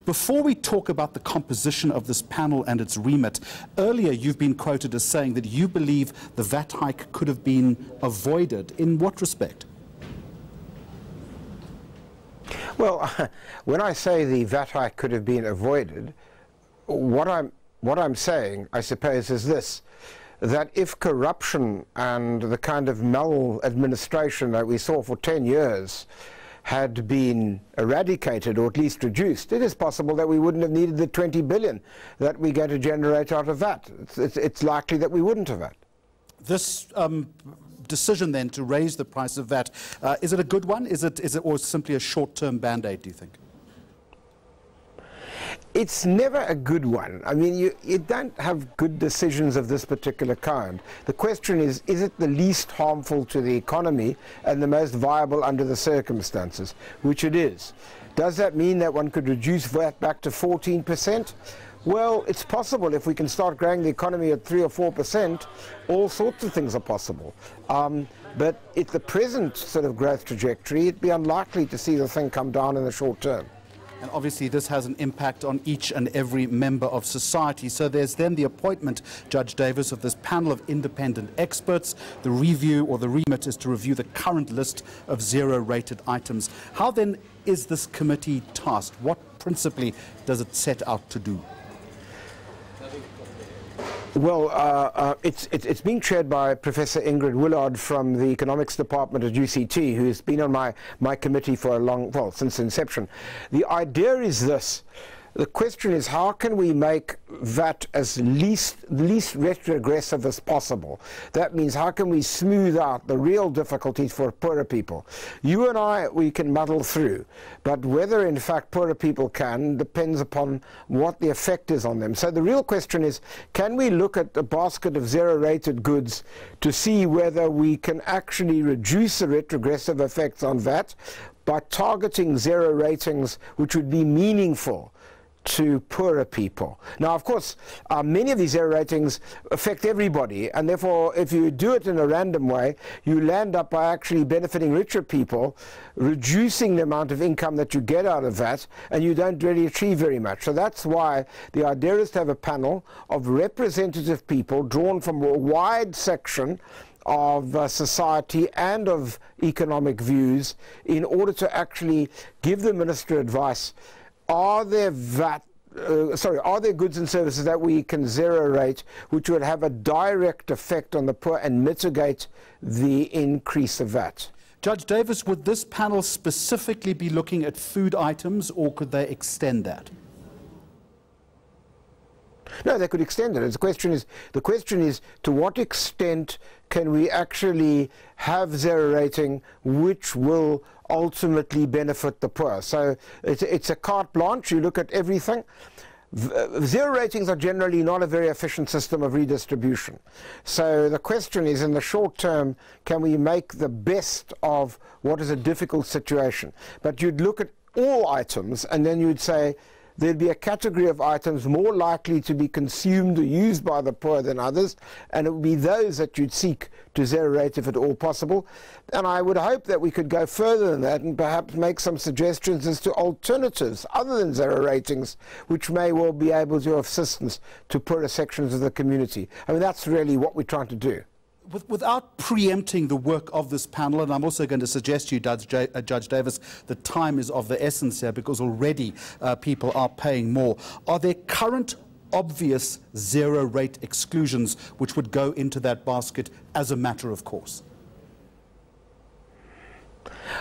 Before we talk about the composition of this panel and its remit, earlier you've been quoted as saying that you believe the VAT hike could have been avoided. In what respect? Well, when I say the VAT hike could have been avoided, what I'm saying, I suppose, is this: that if corruption and the kind of maladministration that we saw for 10 years had been eradicated or at least reduced, it is possible that we wouldn't have needed the 20 billion that we're going to generate out of that. It's likely that we wouldn't have that. This decision then to raise the price of VAT, is it a good one? Is it or simply a short-term band-aid, do you think? It's never a good one. I mean, you don't have good decisions of this particular kind. The question is it the least harmful to the economy and the most viable under the circumstances, which it is. Does that mean that one could reduce VAT back to 14%? Well, it's possible. If we can start growing the economy at 3 or 4%, all sorts of things are possible. But at the present sort of growth trajectory, it'd be unlikely to see the thing come down in the short term. And obviously this has an impact on each and every member of society. So there's then the appointment, Judge Davis, of this panel of independent experts. The review or the remit is to review the current list of zero-rated items. How then is this committee tasked? What principally does it set out to do? Well, it's being chaired by Professor Ingrid Willard from the Economics Department at UCT, who's been on my committee for a long, well, since inception. The idea is this. The question is, how can we make VAT as least retrogressive as possible? That means, how can we smooth out the real difficulties for poorer people? You and I, we can muddle through, but whether in fact poorer people can depends upon what the effect is on them. So the real question is, can we look at a basket of zero-rated goods to see whether we can actually reduce the retrogressive effects on VAT by targeting zero ratings which would be meaningful to poorer people. Now, of course, many of these zero ratings affect everybody, and therefore, if you do it in a random way, you land up by actually benefiting richer people, reducing the amount of income that you get out of that, and you don't really achieve very much. So that's why the idea is to have a panel of representative people drawn from a wide section of society and of economic views in order to actually give the minister advice. Are there goods and services that we can zero rate which would have a direct effect on the poor and mitigate the increase of VAT? Judge Davis, would this panel specifically be looking at food items, or could they extend that? No, they could extend it. The question is to what extent can we actually have zero rating which will ultimately benefit the poor? So it's a carte blanche. You look at everything. Zero ratings are generally not a very efficient system of redistribution. So the question is, in the short term, can we make the best of what is a difficult situation? But you'd look at all items and then you'd say, there'd be a category of items more likely to be consumed or used by the poor than others, and it would be those that you'd seek to zero rate if at all possible. And I would hope that we could go further than that and perhaps make some suggestions as to alternatives other than zero ratings, which may well be able to assistance to poorer sections of the community. I mean, that's really what we're trying to do. Without preempting the work of this panel, and I'm also going to suggest to you, Judge Davis, that time is of the essence here because already people are paying more. Are there current obvious zero-rate exclusions which would go into that basket as a matter of course?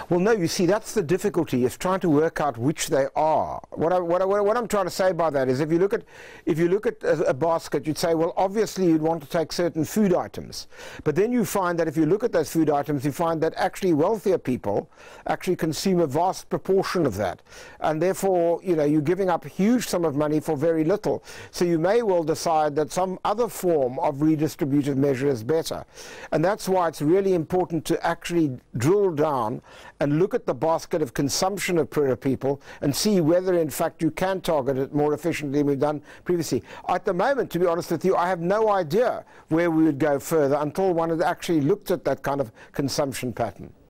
Well, no, you see, that's the difficulty, is trying to work out which they are. What I'm trying to say by that is, if you look at a basket, you'd say, well, obviously you'd want to take certain food items. But then you find that if you look at those food items, you find that actually wealthier people actually consume a vast proportion of that. And therefore, you know, you're giving up a huge sum of money for very little. So you may well decide that some other form of redistributive measure is better. And that's why it's really important to actually drill down and look at the basket of consumption of poorer people and see whether in fact you can target it more efficiently than we've done previously. At the moment, to be honest with you, I have no idea where we would go further until one had actually looked at that kind of consumption pattern.